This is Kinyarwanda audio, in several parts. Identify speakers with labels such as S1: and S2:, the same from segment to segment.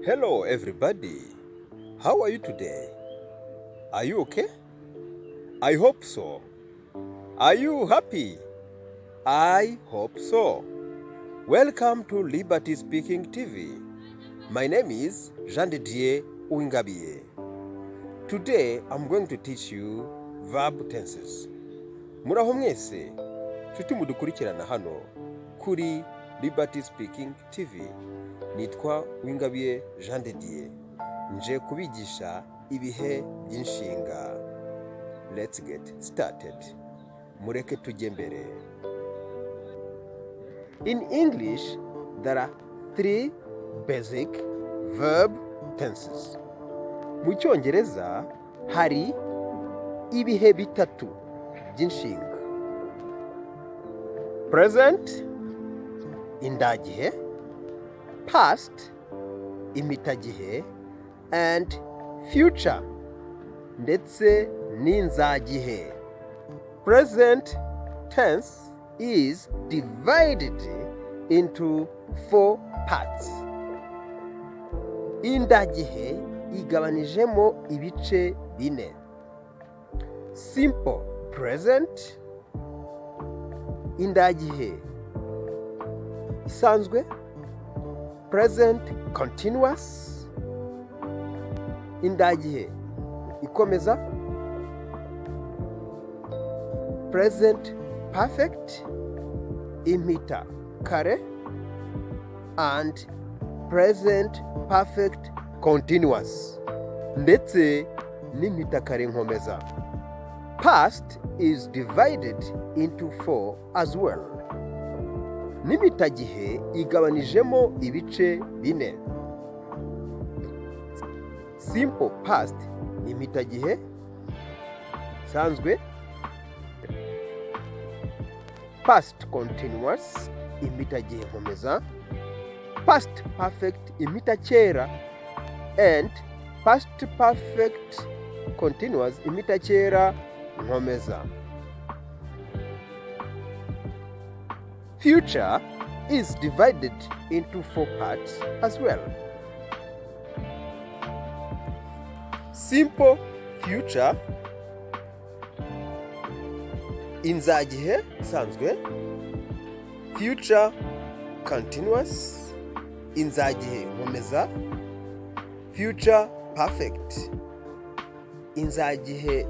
S1: Hello, everybody. How are you today? Are you okay? I hope so. Are you happy? I hope so. Welcome to Liberty Speaking TV. My name is Jean de Dieu Uwingabiye. Today, I'm going to teach you verb tenses. Muraho mwese, nshuti mudukurikirana hano kuri Liberty Speaking TV. Nitwa Uwingabiye Jean de Dieu. Nje kubigisha ibihe by'inshinga. Let's get started. Mureke tujye mbere. In English, there are 3 basic verb tenses. Mu Cyongereza hari ibihe bitatu by'inshinga. Present, indagihe, past, imitagihe, and future, ndetse n'inzagihe. Present tense is divided into 4 parts. Indagihe igabanijemo ibice 4. Simple present, indagihe isanzwe, present continuous, indagihe ikomeza, present perfect, impita kare, and present perfect continuous, ndetse n'impita kare nkomeza. Past is divided into 4 as well. N'imitagihe igabanijemo ibice 4. Simple past imitagihe sanzwe, past continuous imitagihe nkomeza, past perfect imitakera, and past perfect continuous imitakera nkomeza. Future is divided into 4 parts as well. Simple future, inzagihe isanzwe, future continuous, inzagihe nkomeza, future perfect, inzagihe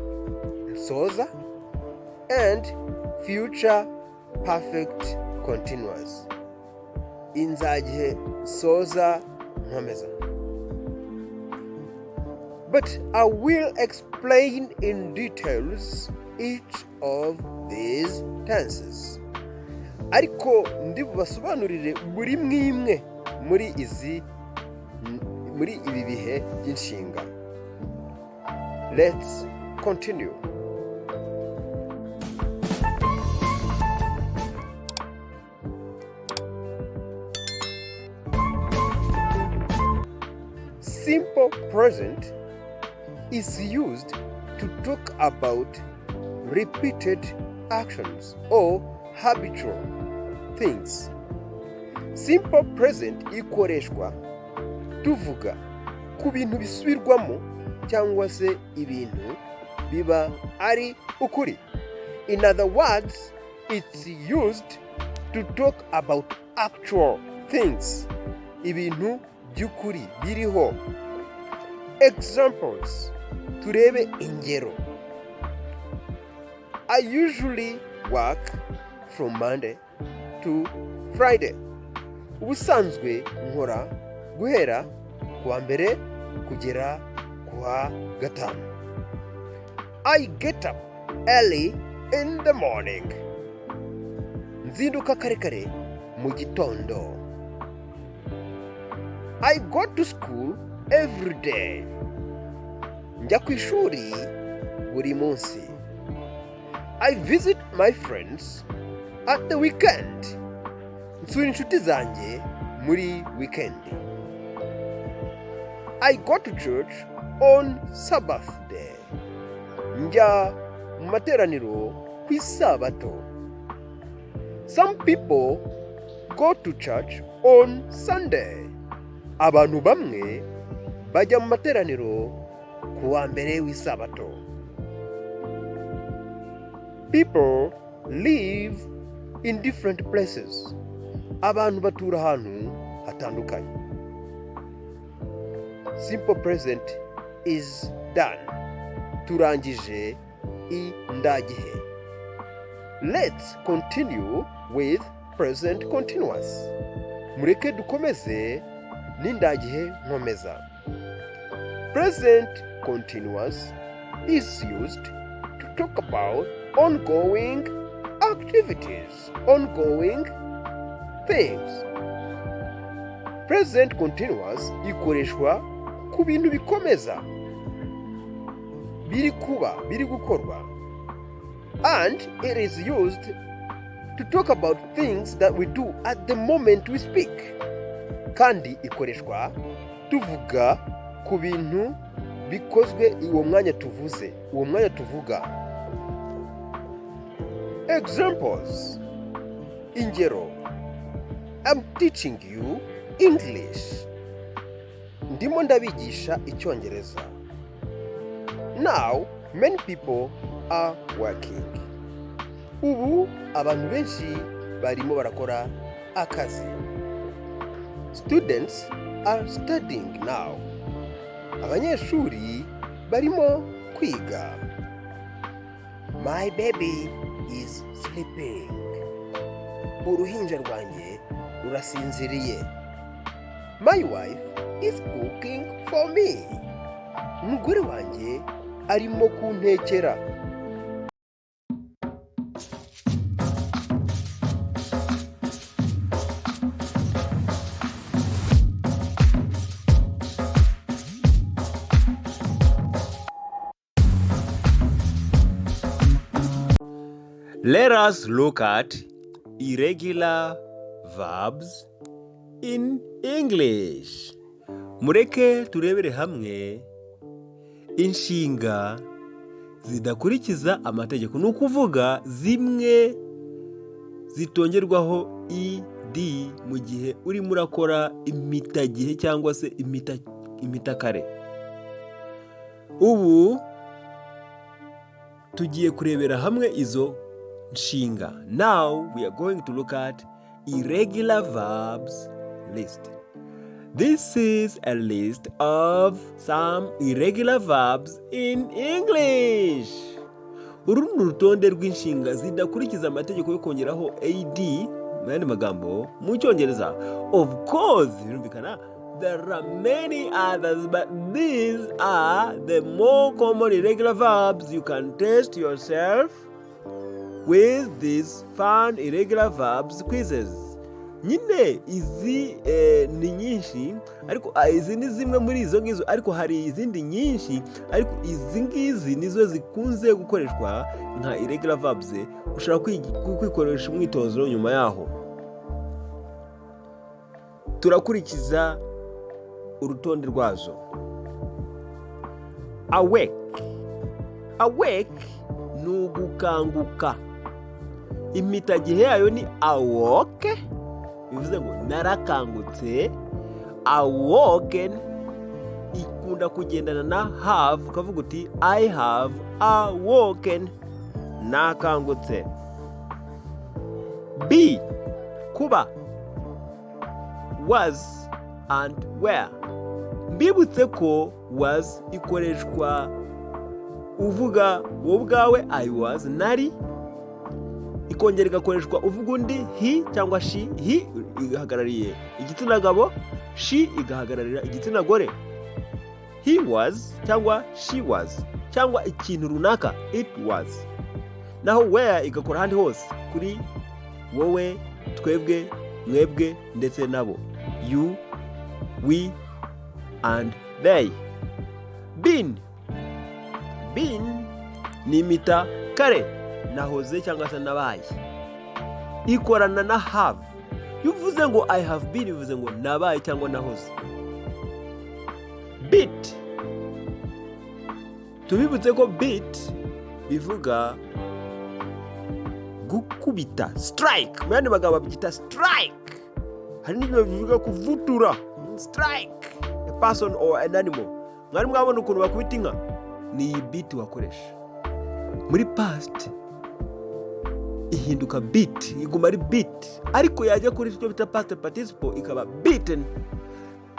S1: nsoza, and future perfect continuous, inzagihe nsoza nkomeza. But I will explain in details each of these tenses. Ariko ndibubasobanurire buri mwimwe muri ibi bihe by'inshinga. Let's continue. Simple present is used to talk about repeated actions or habitual things. Simple present ikoreshwa tuvuga ku bintu bisubirwamo cyangwa se ibintu biba ari ukuri. In other words, it's used to talk about actual things, ibintu by'ukuri biriho. Examples, turebe ingero. I usually work from Monday to Friday. Ubusanzwe nkora guhera kuwa mbere kugera kuwa gatanu. I get up early in the morning. Nzinduka kare kare mu gitondo. I go to school every day. Njya ku ishuri buri munsi. I visit my friends at the weekend. Nsura inshuti zanjye muri weekend. I go to church on Sabbath day. Njya mu materaniro ku isabato. Some people go to church on Sunday. abantu bamwe bajya mu materaniro ku wa mbere w'isabato. People live in different places. Abantu batura ahantu hatandukanye. Simple present is done. Turangije indagihe. Let's continue with present continuous. Mureke dukomeze n'indagihe nkomeza. Present continuous is used to talk about ongoing activities, ongoing things. Present continuous ikoreshwa ku bintu bikomeza, biri kuba, biri gukorwa. And it is used to talk about things that we do at the moment we speak. Kandi ikoreshwa tuvuga ku bintu bikozwe uwo mwanya tuvuze, uwo mwanya tuvuga. Examples. Ingero. I'm teaching you English. Ndimo ndabigisha Icyongereza. Now, many people are working. Ubu abantu benshi barimo barakora akazi. Students are studying now. Abanyeshuri barimo kwiga. My baby is sleeping. Uruhinja rwanjye rurasinziriye. My wife is cooking for me. Umugore wanjye arimo kuntekera. Let us look at irregular verbs in English. Mureke turebere hamwe inshinga zidakurikiza amategeko. Ni ukuvuga zimwe zitongerwaho ed mu gihe urimo urakora imitagihe cyangwa se imitakare. Ubu tugiye kurebera hamwe izo nshinga. Now we are going to look at irregular verbs list. This is a list of some irregular verbs in English. Uru ni urutonde rw'inshinga zidakurikiza amategeko yo kongeraho ad mu yandi magambo mu Cyongereza. Of course, birumvikana there are many others, but these are the more common irregular verbs. You can test yourself with these fun irregular verbs quizzes. Nyine izi ni nyinshi, ariko izi ni zimwe muri izo ngizo, ariko hari izindi nyinshi, ariko izi ngizi nizo zikunze gukoreshwa nka irregular verbs. Ushobora kwikoresha umwitozo nyuma yaho. Turakurikiza urutonde rwazo. Awake. Awake ni ugukanguka. Imitagihe yayo ni awoke, bivuze ngo narakangutse. Awoken ikunda kugendana na have, ukavuga uti I have awoken, nakangutse. Be, kuba. Was and were. Mbibutse ko was ikoreshwa uvuga wowe ubwawe I was, nari. Ikongera igakoreshwa uvuga undi he cyangwa she. He igahagarariye igitsina gabo, she igahagararira igitsina gore. He was cyangwa she was cyangwa ikintu runaka it was. Naho where igakora handi hose kuri wowe, twebwe, mwebwe ndetse nabo. You, we and they. Been. Been ni imita kare, nahoze cyangwa se nabaye. Ikorana na have. Yuvuze ngo I have been, bivuze ngo nabaye cyangwa nahoze. Beat. Tubibutse ko beat bivuga gukubita, strike. Mwene bagabo babyita strike. Hari n'ibyo bivuga kuvutura,
S2: strike a person or an animal. Mwari mwabona ukuntu bakubita inka, ni iyi beat wakoresha. Muri past ihinduka beat, iguma ari beat, ariko yajya kuri icyo bita past participle ikaba beaten.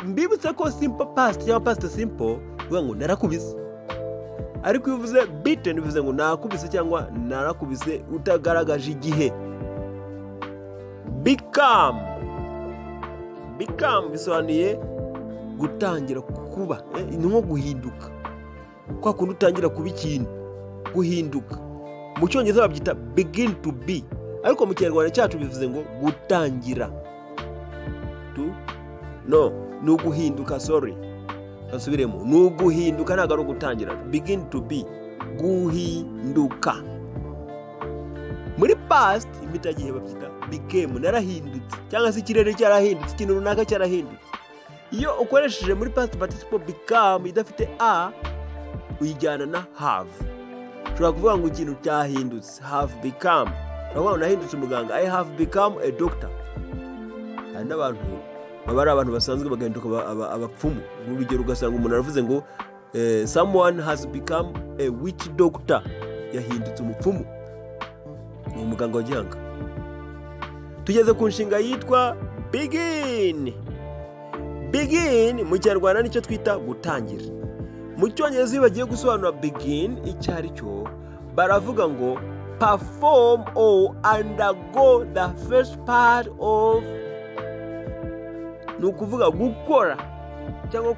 S2: Mbibutse ko simple past cyangwa past simple bivuga ngo narakubise, ariko iyo uvuze beaten bivuze ngo nakubise cyangwa narakubise utagaragaje igihe. Become bisobanuye gutangira kuba, ni nko guhinduka, kwa kundi utangira kuba ikintu, guhinduka. Mu Cyongereza babyita begin to be, ariko mu Kinyarwanda cyacu bivuze ngo gutangira. Ni uguhinduka, kasubiremo, ni uguhinduka, ntabwo ari ugutangira. Begin to be, guhinduka. Muri past imitagihe babyita became, narahindutse, cyangwa se ikirere cyarahindutse, ikintu runaka cyarahindutse. Iyo ukoresheje muri past participle become idafite a, uyijyana na have. Ushobora kuvuga ngo ikintu cyahindutse, have become. Ushobora kuvuga nahindutse umuganga, I have become a doctor. Hari n'abantu baba ari abantu basanzwe bagahinduka abapfumu. Urugero ugasanga umuntu aravuze ngo someone has become a witch doctor, yahindutse umupfumu, ni umuganga wa gihanga. Tugeze ku nshinga yitwa begin. Begin mu Kinyarwanda nicyo twita gutangira. Mu Cyongereza iyo bagiye gusobanura begin icyo ari cyo, baravuga ngo perform or undergo the first part of, ni ukuvuga gukora cyangwa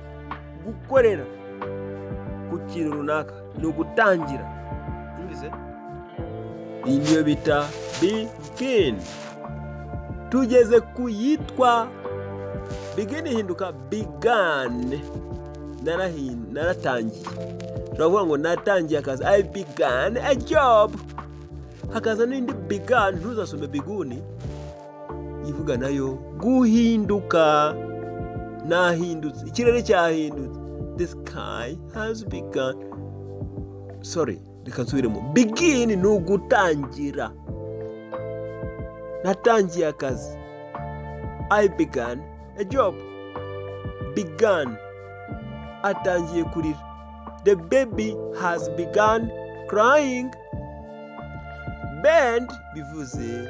S2: gukorera ku kintu runaka, ni ugutangira. Iyi niyo bita begin. Tugeze ku yitwa begin ihinduka began. Naratangiye. Turavuga ngo natangiye akazi, I began a job. Hakaza n'indi began, ntuzasome biguni, ivuga nayo guhinduka. Nahindutse, ikirere cyahindutse, the sky has begun. Reka nsubiremo. Begin ni ugutangira. Natangiye akazi, I began a job. Began, atangiye kurira. The baby has begun crying. Bend bivuze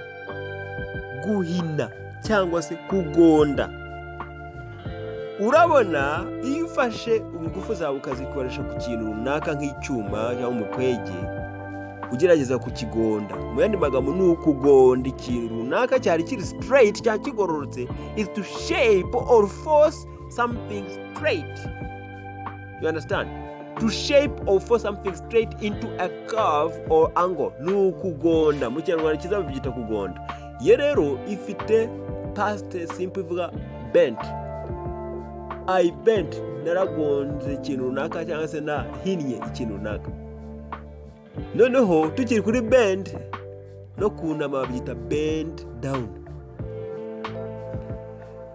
S2: guhina cyangwa se kugonda. Urabona iyo ufashe ingufu zawe ukazikoresha ku kintu runaka nk'icyuma cyangwa umukwege, ugerageza kukigonda, mu yandi magambo ni ukugonda ikintu runaka cyari kiri straight cyangwa kigororotse, is to shape or force something straight. You understand? To shape or force something straight into a curve or angle, ni ukugonda. Mu Kinyarwanda kiza babyita kugonda. Ye rero ifite past simple ivuga bent. I bent, naragonze ikintu runaka cyangwa se nahinnye ikintu runaka. Noneho tukiri kuri bend, no kunama babyita bend down.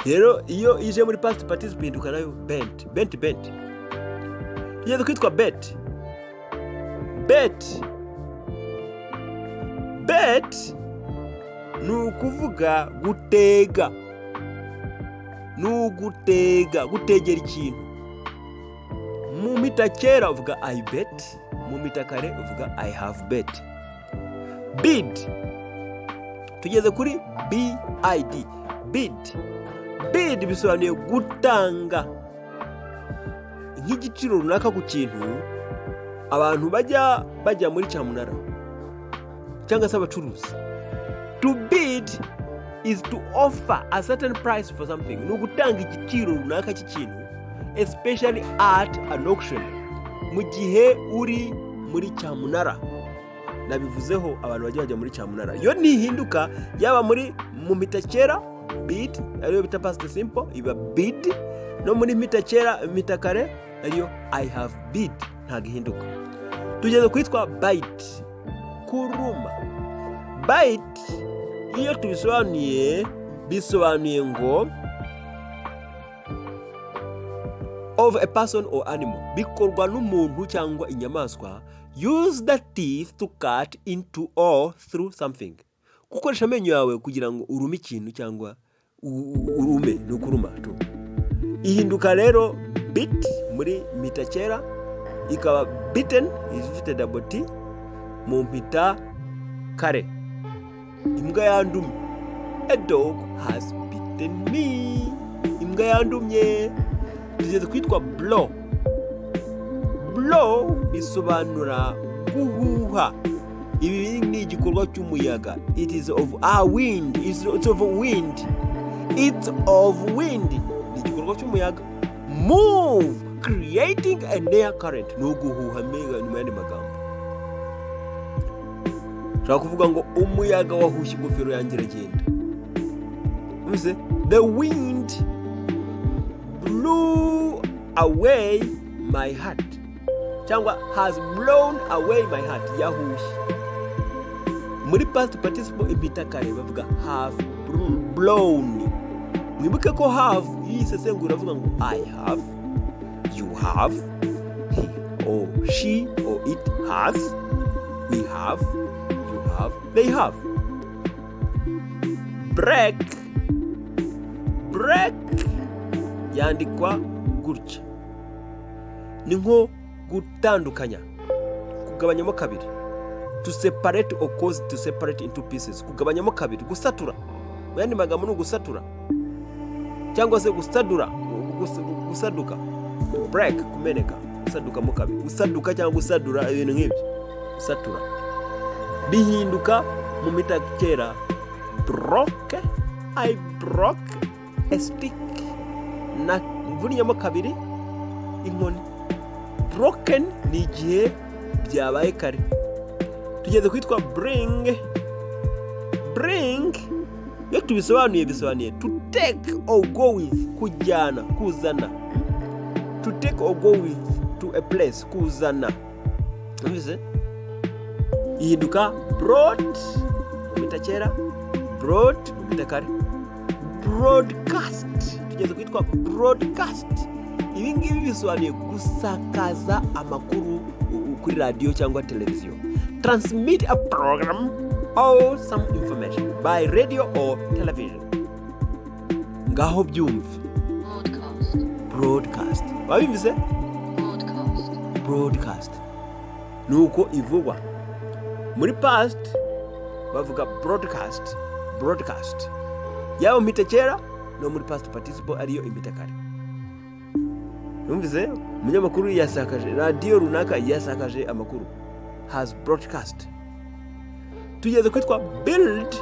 S2: Rero iyo ije muri past participle hinduka nayo bent. Tugeze kwitwa bet. Ni ukuvuga gutega. Gutegera ikintu. Mu mitakera uvuga I bet, mu mitakare uvuga I have bet. Bid. Tugeze kuri bid. Bid bisobanuye gutanga nk'igiciro runaka ku kintu. Abantu bajya muri cyamunara cyangwa se abacuruzi. To bid is to offer a certain price for something. Ni ugutanga igiciro runaka cy'ikintu, especially at an auction. Mu gihe uri muri cyamunara, nabivuzeho abantu bajya muri cyamunara. Yo nihinduka yaba mu mitakera bid, ariyo bita past simple, iba bid. No muri mitakare ariyo I have bid, ntago ihinduka. Tugeze kwitwa bite, kuruma. Bite iyo bisobanuye ngo of a person or animal, bikorwa n'umuntu cyangwa inyamaswa. Use the teeth to cut into or through something. Gukoresha amenyo yawe kugira ngo urume ikintu cyangwa urume, ni ukuruma tu. ihinduka rero bit muri mpita kera, ikaba bitten ifite double T mu mpita kare. Imbwa yandumye, a dog has bitten me. Imbwa yandumye. Tugeze kwitwa blow. Blow bisobanura guhuha. Ibi ni igikorwa cy'umuyaga. It is of a wind. It's of wind. It's of wind. Ni igikorwa cy'umuyaga. Move, creating an air current. No guhuha mega ni mandi magambo. Shaka kuvuga ngo umuyaga wahushye ingofero yanjye iragenda. Uze the wind blew away my hat. Cyangwa has blown away my hat. Yahushye. Muri past participle impita kare bavuga have blown. Mwibuke ko have yisesengura avuga ngo I have, you have, he or she or it has, we have, you have, they have. Break. Break yandikwa gutya. Ni nko gutandukanya, kugabanyamo kabiri. To separate or cause to separate into pieces. Kugabanyamo kabiri, gusatura. Yandi magambo ni gusatura. Cyangwa se gusadura, gusaduka. To break, kumeneka. Gusaduka mo kabiri. Gusaduka cyangwa gusadura ibintu nk'ibyo. Gusatura. Bihinduka mu mpita kera. Broke. I broke a stick. Na mvunyamo kabiri inkoni. Broken ni igihe byabaye kare. Tugeze kwitwa bring. Bring iyo tubisobanuye to take or go with, kujyana, kuzana. To take or go with to a place, kuzana. Mwize ihinduka brought mpita kera, brought mpita kare. Broadcast. Tugeze kwitwa broadcast. Ibi ngibi bisobanuye gusakaza amakuru kuri radio cyangwa televiziyo. Transmit a program or some information by radio or television. Ngaho byumve.
S3: Broadcast.
S2: Broadcast. Wabivuze?
S3: Broadcast.
S2: Broadcast. Nuko ivugwa. Muri past bavuga broadcast. Broadcast. Yao mpita kera no muri past participle ariyo impita kare. Numvise umunyamakuru yasakaje radio runaka yasakaje amakuru. Has broadcast. Tugeze kwitwa build.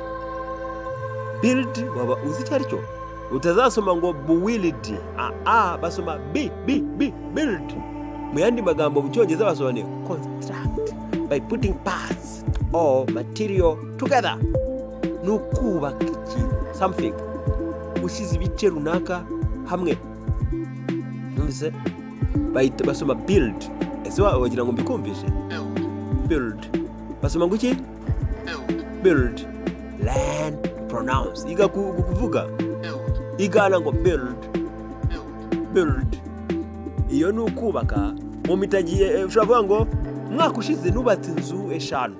S2: Build waba uzi cyari cyo. Utazasoma ngo build. Basoma build. Mu yandi magambo mu Cyongereza basobanuye construct by putting parts or material together. Nukubaka ikintu, something. Usize ibice runaka hamwe. Numvise basoma build. Ese wagira ngo mbikumvishe? Build. Basoma nguki? Build. Learn to pronounce. Iga kuvuga. Igana ngo build. Build. Iyo nukubaka mu mitagiye ushobora ngo mwaka ushize nubatse inzu 5.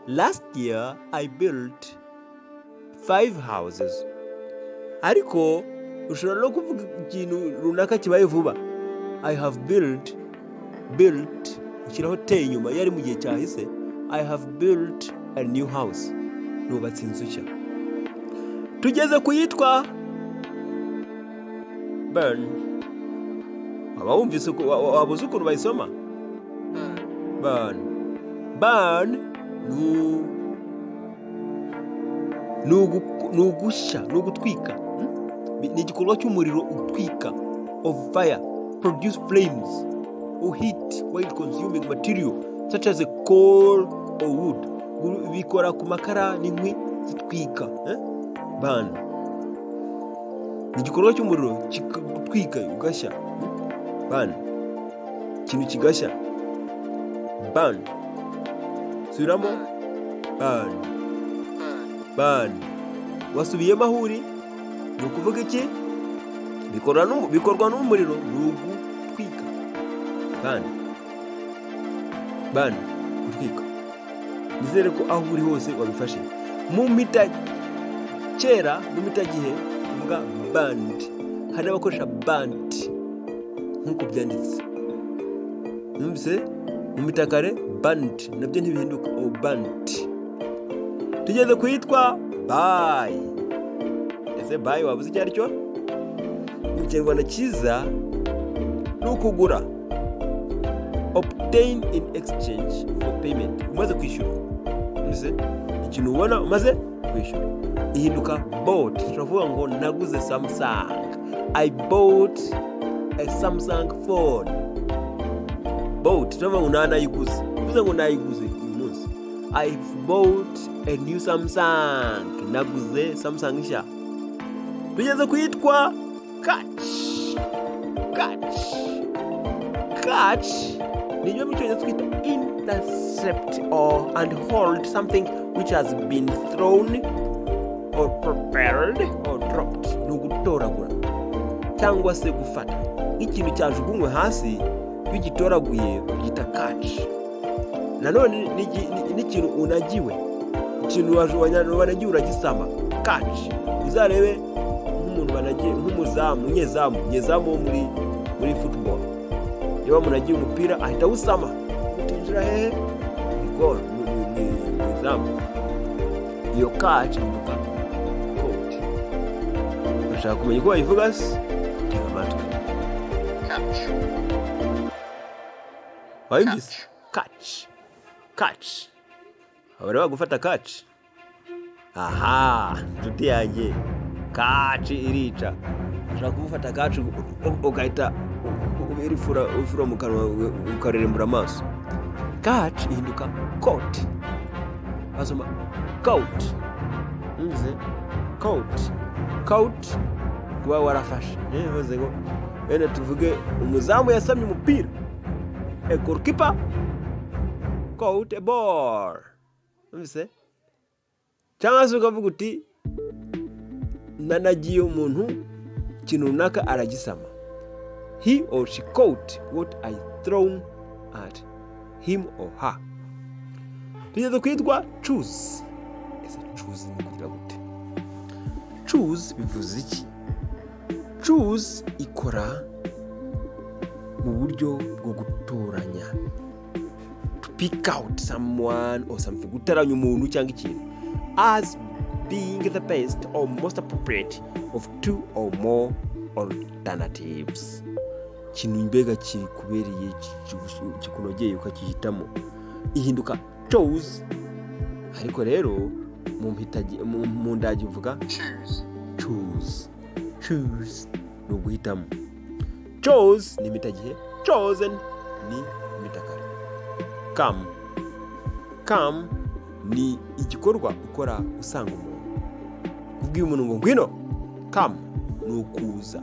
S2: Last year I built 5 houses. Ariko ushobora no kuvuga ikintu runaka kibaye vuba. I have built ukiraho te inyuma yari mu gihe cyahise. I have built a new house. Nubatse inzu nshya. Tugeze kuyitwa burn. Abawumvise wabuze ukuntu bayisoma? Burn. Burn nugusha, nugutwika. Ni igikorwa cy'umuriro utwika. Of fire. Produce flames or heat while consuming material such as a coal or wood. Bikora ku makara n'inkwi zitwika. Burn. Ni igikorwa cy'umuriro gutwika ugashya. Burn. Kintu kigashya. Burn. Suramo. Burn. Burn. Wasubiyemo ahuri. Ni ukuvuga iki? Bikorwa n'umuriro gutwika. Burn. Burn. Gutwika. Nizere ko aho uri hose wabifashe. Mu mpita kera, mu mpita gihe uvuga band. Hari abakoresha band. nk'uko byanditse. Mwumvise mu mitakare burnt nabyo ntibihinduka burnt. Tugeze kuyitwa buy. Ese buy wabuze icyo ari cyo? Mu Kinyarwanda cyiza ni ukugura. Obtain in exchange for payment. Umaze kwishyura. Mwumvise ikintu ubona umaze kwishyura. Ihinduka bought. Turavuga ngo naguze Samsung. I bought a Samsung phone. Bought. Turavuga ngo nanayiguze. Bivuze ngo nayiguze uyu munsi. I bought a new Samsung. Naguze Samsung nshya. Tugeze kuyitwa catch. Catch ni byo mu Cyongereza twita intercept and hold something which has been thrown or prepared or dropped. Ni ugutoragura cyangwa se gufata nk'ikintu cyajugunywe hasi, bigitoraguye bagita catch. Nanone n'ikintu unagiwe, ikintu wanagiwe uragisama, catch. Uzarebe nk'umuntu banagiye nyezamu muri football. Iyo munagiye umupira ahita awusama utinjira hehe ni goal mu zamu. Iyo catch ivuga coach. Urashaka kumenya uko bayivuga se? Tega amatwi. Wayumvise? Catch. Abareba gufata catch. Aha, nshuti yanjye. Catch irica. Urashaka gufata catch ugahita ufura mu kanwa ukarerembura amaso. Catch ihinduka coat. Basoma coat. Mwize coat kuba warafashe. Bivuze ngo bene tuvuge umuzamu yasamye umupira. A goalkeeper caught a ball. Mwize? Cyangwa se ukavuga uti nanagiye umuntu ikintu runaka aragisama. He or she caught what I thrown at him or her. Tugeze kwitwa choose. Ese choose ni kugira gute? Choose bivuze iki? Choose ikora mu buryo bwo gutoranya. To pick out someone or something. Gutoranya umuntu cyangwa ikintu. As being the best or most appropriate of two or more alternatives. Kintu mbega kikubereye kikunogeye ukakihitamo. Ihinduka chose. Ariko rero mu ndage uvuga choose no guhitamo. Chose ni mitagihe, chosen ni mitakare. Come ni igikorwa ukora usanga umuntu. Kubwiye umuntu ngo ngwino, come ni ukuza.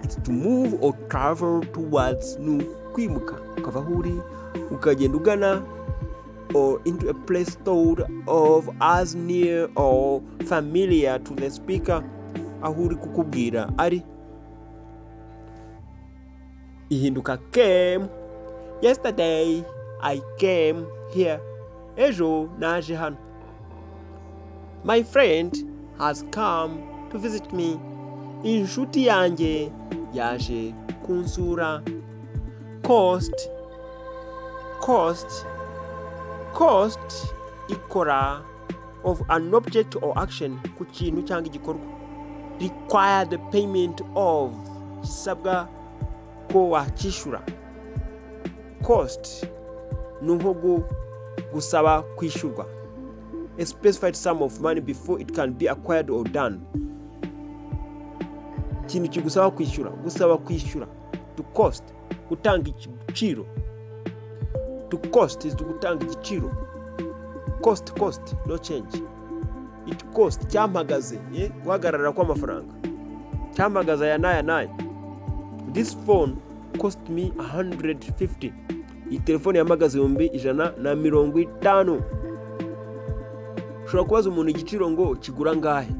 S2: It's to move or travel towards, ni kwimuka ukava aho uri ukagenda ugana or into a place thought of as near or familiar to the speaker aho uri kukubwira ari. Ihinduka came. Yesterday I came here. Ejo naje hano. My friend has come to visit me. Inshuti yanjye yaje kunsura. Cost ikora of an object or action ku kintu cyangwa igikorwa. Require the payment of, gisabwa ko wakishura. Cost ni nko gusaba kwishurwa. A specified sum of money before it can be acquired or done. Kintu kigusaba kwishyura, gusaba kwishyura. To cost, gutanga igiciro. To cost is to gutanga igiciro. Cost, no change. It cost, cyamagaze, guhagarara kw'amafaranga. Cyamagaza ya naya. This phone cost me 150. Iyi telefone yamagaze 150. Ushobora kubaza umuntu igiciro ngo kigura ngahe.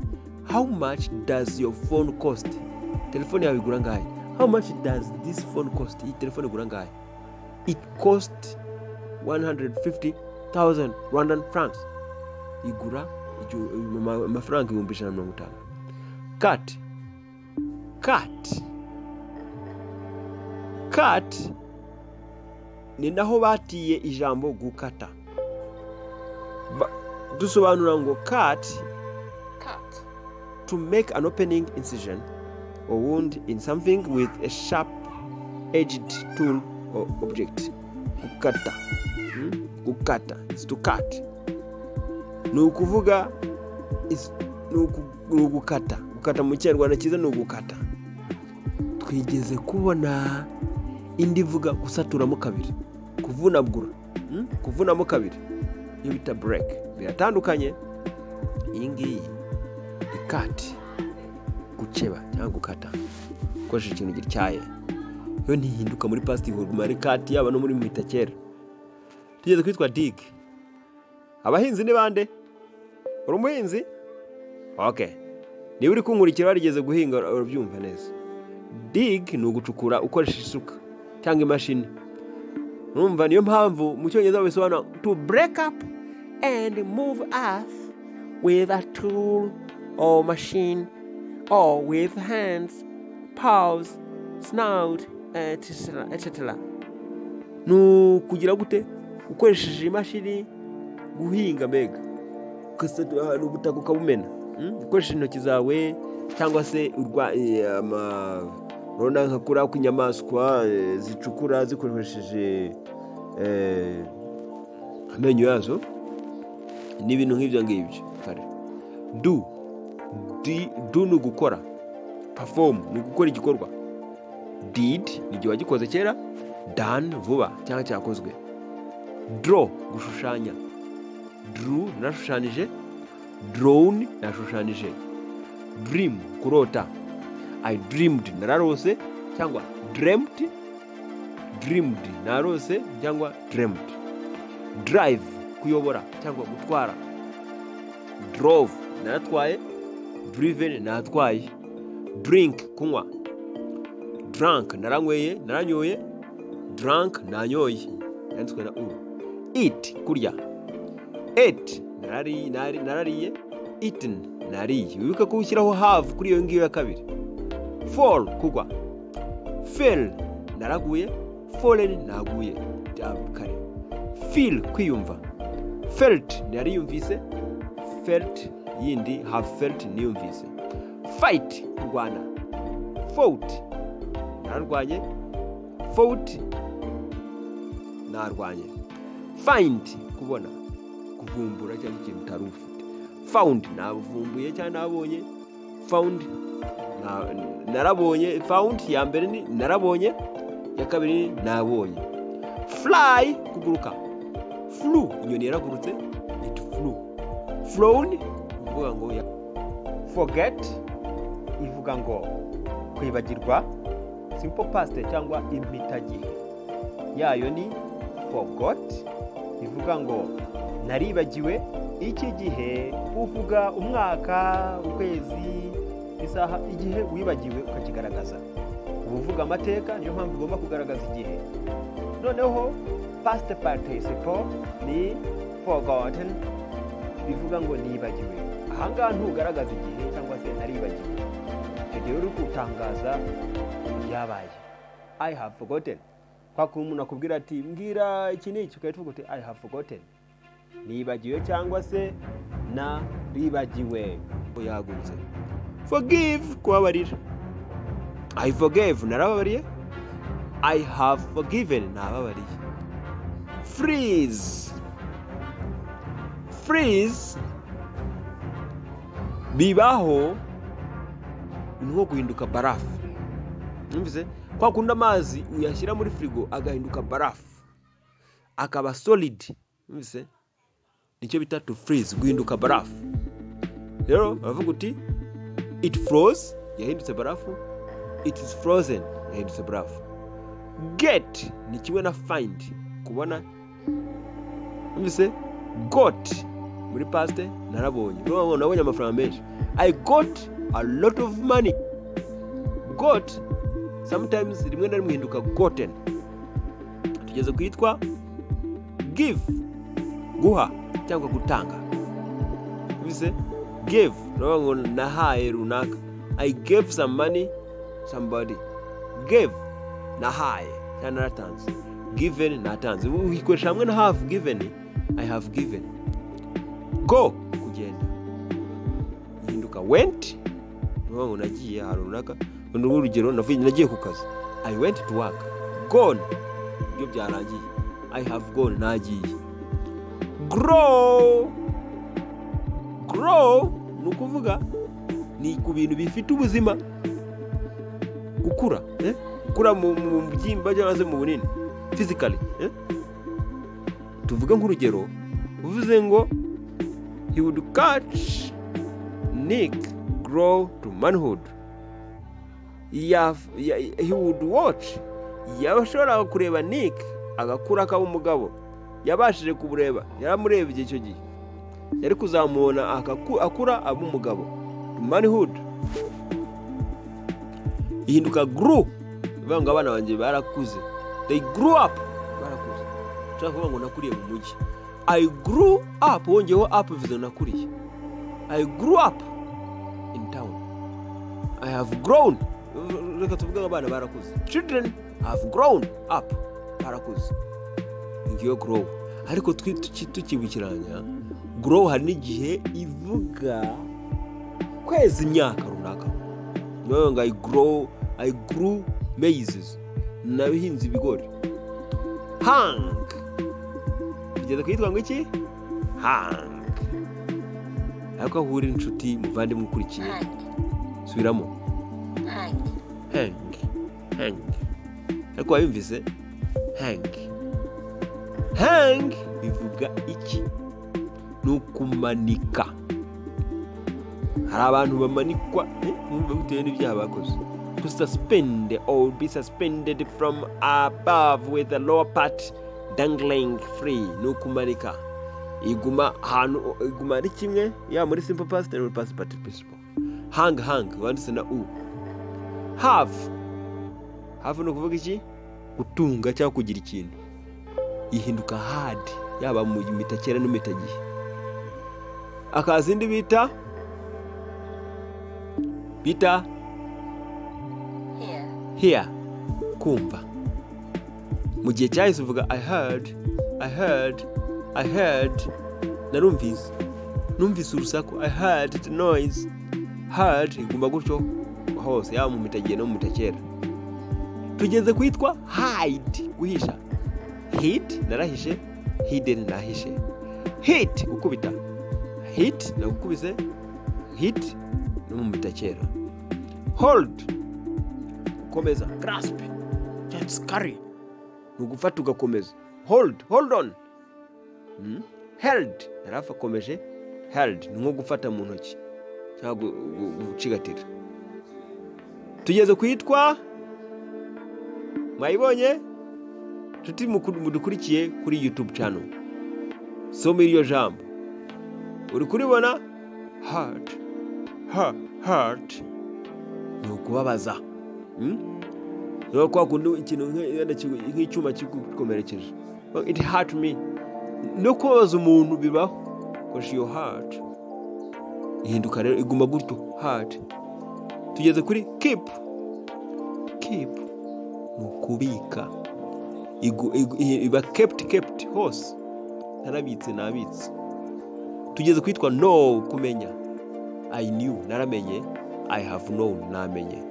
S2: How much does your phone cost? Telefone yawe igura ngahe? How much does this phone cost? Iyi telefone igura ngahe? It cost 150,000 Rwandan francs. Igura amafaranga 150. Cut. cut ni naho batiye ijambo gukata. Dusobanura ngo cut, to make an opening incision or wound in something with a sharp edged tool or object. Gukata. Gukata is to cut. Nukuvuga is nugukata. Gukata mu Kinyarwanda cyiza nugukata. Twigeze kubona indi vuga gusaturamo kabiri, kuvunagura, kuvunamo kabiri, iyo bita break. Biratandukanye. Iyi ngiyi ikati, gukeba cyangwa gukata, ukoresheje ikintu gityaye, yo ntihinduka muri past ihuruma ari kati yaba no muri mwita kera. Tugeze kwitwa dig. Abahinzi ni bande? Uri umuhinzi? Okay. Niba uri kunkurikira warigeze guhinga urabyumva neza. Dig ni ugucukura ukoresha isuka cyangwa imashini. Urumva niyo mpamvu mu Cyongereza bisobanura to break up and move earth with a tool or machine or with hands, paws, snout, etc. Kugira gute? Ukoresheje imashini guhinga mbega. Ukasatura ahantu ubutaka ukabumena. Ukoresheje intoki zawe cyangwa se urabona nka kura kw'inyamaswa zicukura zikoresheje amenyo yazo n'ibintu nk'ibyo ngibyo. Kare do ni ugukora, perform ni ugukora igikorwa, did ni igihe wagikoze kera, done vuba cyangwa cyakozwe, draw gushushanya, drew narashushanije, drawn narashushanije, dream kurota, I dreamed nararose cyangwa dreamt, dreamed narose cyangwa dreamt, drive kuyobora cyangwa gutwara, drove naratwaye, driven natwaye, drink kunywa, drunk naranyweye naranyoye, drunk nanyoye yanditswe na eat kurya, ate narariye, eaten nariye. Wibuka ko ushyiraho have kuri iyo ngiyo ya kabiri. Fall kugwa, fell naraguye, fallen naguye kare. Feel kwiyumva, felt nariyumvise, felt yindi have felt niyumvise. Fight kurwana, fought nararwanye, fought narwanye. Find kubona, kuvumbura cyangwa ikintu utari ufite. Found nabuvumbuye cyangwa nabonye, found narabonye, found ya mbere ni narabonye, ya kabiri ni nabonye. Fly kuguruka, flew inyoni yaragurutse, it flew. Flown uvuga ngo forget ivuga ngo kwibagirwa, simple past cyangwa impitagihe yayo ni forgot, ivuga ngo naribagiwe. Iki gihe uvuga umwaka, ukwezi, isaha, igihe wibagiwe ukakigaragaza. Uvuga amateka, niyo mpamvu ugomba kugaragaza igihe. Noneho past participle ni forgotten, bivuga ngo nibagiwe. Ahangaha ntugaragaza igihe cyangwa se naribagiwe. Igihe uri gutangaza byabaye. I have forgotten. Kwa kuba umuntu akubwira ati mbwira iki n'iki, ukahita uvuga uti I have forgotten. Nibagiwe cyangwa se naribagiwe. Yagutse. Forgive kubabarira. I forgave narababariye. I have forgiven nababariye. Freeze. Freeze bibaho nko guhinduka barafu. Numvise kwa kunda amazi uyashyira muri frigo agahinduka barafu akaba solid. Numvise nicyo bita to freeze, guhinduka barafu. Rero bavuga uti it froze yahindutse barafu, it is frozen yahindutse barafu. Get ni kimwe na find, kubona. Numvise got muri past narabonye, nabonye amafaranga menshi. I got a lot of money. Got sometimes rimwe na rimwe hinduka gotten. Tugeze kwitwa give, guha cyangwa gutanga. Numvise give ngo nahaye runaka. I gave some money somebody. Gave nahaye. cyangwa naratanze. Given natanze. Uyikoresha hamwe na have given. I have given. Go kugenda. Ihinduka went. Ngo nagiye ahantu runaka. Urugero nagiye ku kazi. I went to work. Gone. Ibyo byarangiye. I have gone nagiye. Grow. Grow nukuvuga ni ku bintu bifite ubuzima. Gukura, gukura mu byimba cyangwa se mu bunini. Physically, tuvuga nk'urugero uvuze ngo he would catch Nick grow to manhood. He would watch. Yabashobora kureba Nick agakura akaba umugabo. Yabashije kubureba, yaramurebye icyo gihe. Yari kuzamubona akura aba umugabo. To manhood. Ihinduka grew. Bivuga ngo abana banjye barakuze. They grew up. Barakuze. Turavuga ngo nakuriye mu mujyi. I grew up. Wongeyeho up bivuze nakuriye. I grew up in town. I have grown. Reka tuvuga ngo abana barakuze. Children have grown up. Barakuze. Ngiyo grow. Ariko tukibukiranya grow hari n'igihe ivuga kweza imyaka runaka. No ngo I grew maize. Nabihinze ibigori. Hang. Bigeze kwitwa ngo iki? Hang. Ariko ahura inshuti muvande mukurikiye. Subiramo. Hang. Ariko wayumvise? Hang bivuga iki? Nukumanika. Hari abantu bamanikwa bitewe n'ibyaha bakoze. To suspend or be suspended from above with the lower part dangling free. Nukumanika. Iguma ari kimwe ya muri simple past and past participle. Hang wanditse na u. Have no kuvuga iki? Gutunga cyangwa kugira ikintu. Ihinduka hard yaba mu mitakera no mitagihe. Akazindi bita here kumva. Mu gihe cyahise uvuga I heard numvise urusaku. I heard the noise. Heard igomba gutyo hose yaba mu mitagihe no mu mitakera. Tugeze kwitwa hide guhisha. Hid narahishe, hidden nahishe. Hit gukubita. Hit na gukubise. Hit no mu mitakera. Hold gukomeza. Grasp just carry nugufata ugakomeza. Hold on. Held narafa komeje. Held nko gufata mu ntoki cyangwa gucigatira. Tugeze kwitwa mwayibonye tuti mudukurikiye kuri YouTube channel. Soma iryo jambo. Uri kuribona? Heart. Nukubabaza. Yo kwa kundu ikintu nk'icyuma kigukomerekeje. It hurt me. No kubabaza umuntu bibaho. Koresha your heart. Ihinduka rero iguma gutyo heart. Tugeze kuri keep. Nukubika. Iba kept hose. Nabitse. Tugeze kwitwa know kumenya. I knew naramenye. I have known namenye.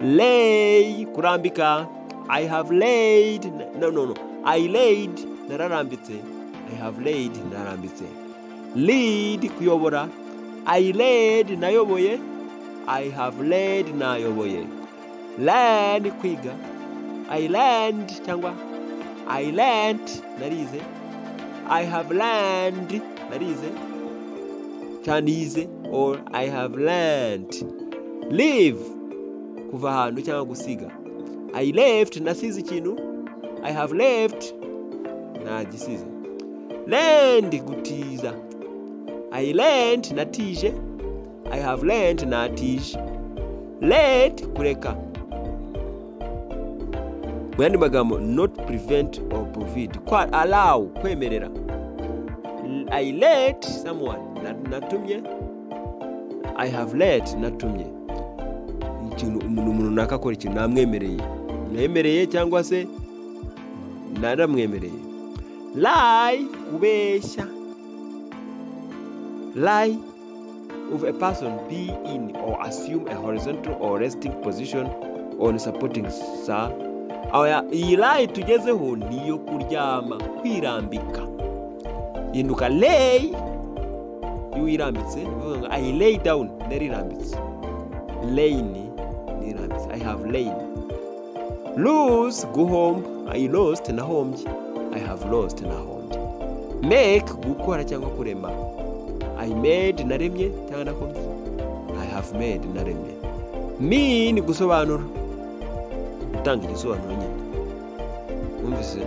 S2: Lay kurambika. I have laid. No. I laid nararambitse. I have laid narambitse. Lead kuyobora. I led nayoboye. I have led nayoboye. Learn kwiga. I learned cyangwa I learned narize. I have learned narize. Cyanize or I have learned. Leave kuva ahantu cyangwa gusiga. I left nasize ikintu. I have left nagisize. Learned gutiza. I learned natije. I have learned natije. Let kureka. Mwandi magambo not prevent or provide. Kwa allow kwemerera. I let someone natumye. I have let natumye. Ikintu umuntu nakakora ikintu namwemereye. Nemereye cyangwa se naramwemereye. Lie, kubeshya. Lie of a person be in or assume a horizontal or resting position on supporting sa. Iyi lie tugezeho niyo kuryama, kwirambika. Yinduka lay, iyo irambitse, I lay down, narirambitse. Lay ni nirambitse, I have lain. Lose, guhomba, I lost nahombye, I have lost nahombye. Make, gukora cyangwa kurema, I made naremye cyangwa nakoze, I have made naremye. Mean, gusobanura, gutanga igisobanuro nyine. Mwumvise?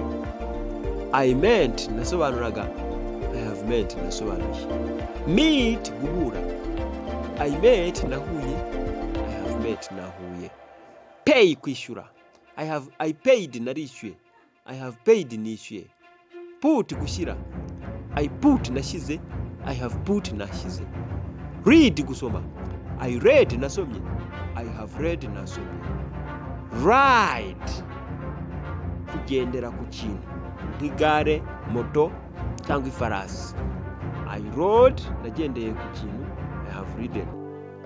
S2: I meant, nasobanuraga, I have met, nasobanuye. Meet, guhura, I met, nahuye, I have met, nahuye. Pay, kwishyura, I paid, narishyuye, I have paid, nishyuye. Put, gushyira, I put, nashyize, I have put, nashyize. Read, gusoma, I read, nasomye, I have read, nasomye. Ride, kugendera ku kintu, nk'igare, moto cyangwa ifarasi. I rode, nagendeye ku kintu, I have ridden.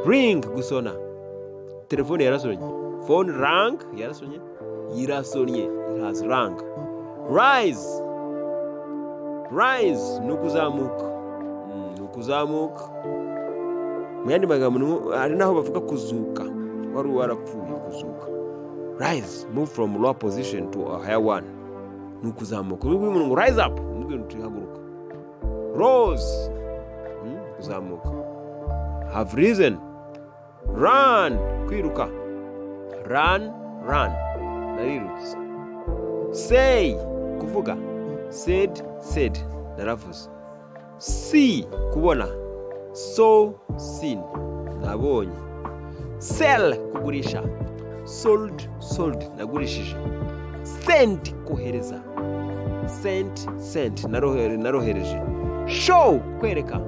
S2: Ring, gusona, telefone yarasonye, phone rang, yarasonye, irasonye, it has rang. Rise, rise, nukuzamuka, nukuzamuka. Mu yandi magambo hari naho bavuga kuzuka, wari warapfuye, kuzuka. Rise, move from lower position to a higher one. Nukuzamuka, umuntu rise up, nubwo ntihaguruka. Rose, kuzamuka. Have risen. Run, kwiruka. Run, run, narirutse. Say, kuvuga. Said, said, naravuze. See, kubona. Saw, seen, nabonye. Sell, kugurisha. Sold, sold, nagurishije. Send, kohereza. Sent, sent, narohereje. Show, kwereka.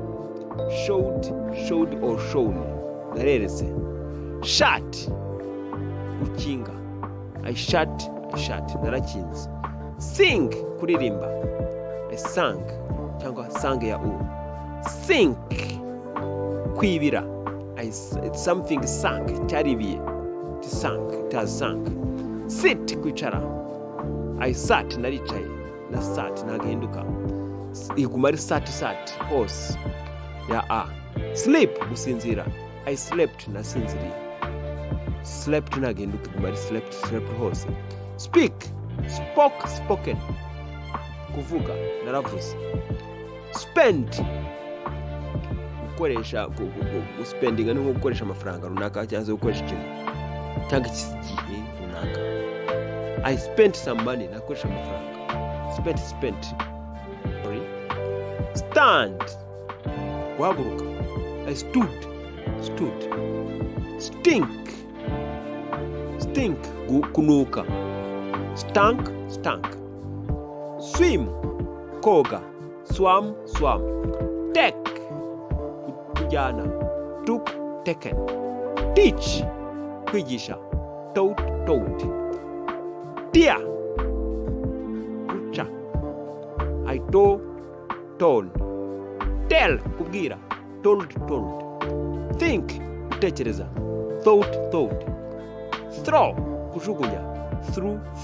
S2: Showed, showed or shown, nareretse. Shut, gukinga. I shut, narakinze. Sing, kuririmba. I sang, cyangwa sang ya u. Sink, kwibira. Something sank, cyaribiye. It sank, it has sunk. Sit, kwicara. I sat, naricaye. Na sat, nagahinduka. Iguma ari sat, hose. Ya a. Sleep, gusinzira. I slept, nasinziriye. Slept, nagahinduka. Iguma ari slept hose. Speak, spoke, spoken. Kuvuga, naravuze. Spend, gukoresha, spending ni gukoresha amafaranga runaka cyangwa gukoresha ikintu cyangwa igihe runaka. I spent some money, nakoresha amafaranga. Spent. Sorry. Stand, guhaguruka. I stood. Stink, kunuka. Stank. Swim, koga. Swam. Take, kujana. Took, taken. Teach, kwigisha. Taught. Tear, kucha. I told. Tell, kubwira. Told. Think, gutekereza. Thought. Throw, kujugunya.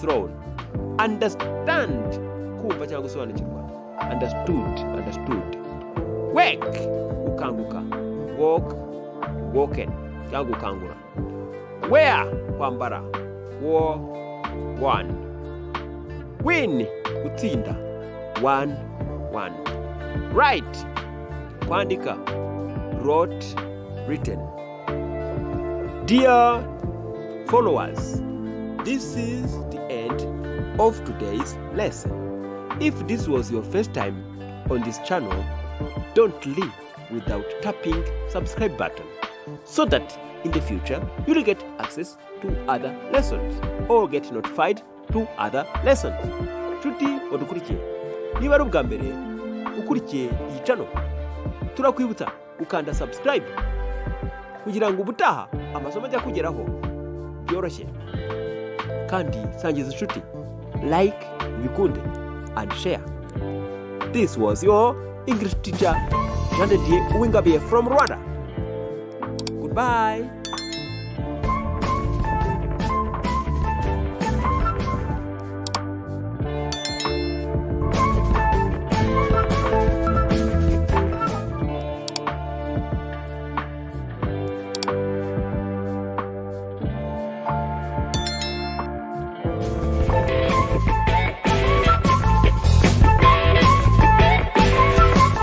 S2: Thrown. Understand, kumva cyangwa gusobanukirwa. Understood. Wake, gukanguka. Woken, cyangwa gukangura. Wear, kwambara. Worn. Win, gutsinda. Won. Write, kwandika. Wrote, written. Dear followers, this is the end of today's lesson. If this was your first time on this channel, don't leave without tapping subscribe button so that in the future you'll get access to other lessons or get notified to other lessons. Nshuti wadukurikiye, niba ari ubwa mbere ukurikiye iyi channel, turakwibutsa ukanda subscribe kugira ngo ubutaha amasomo ajya kugeraho byoroshye. Kandi sangiza inshuti like bikunde and share. This was your English teacher Jean de Dieu Uwingabiye from Rwanda. Goodbye.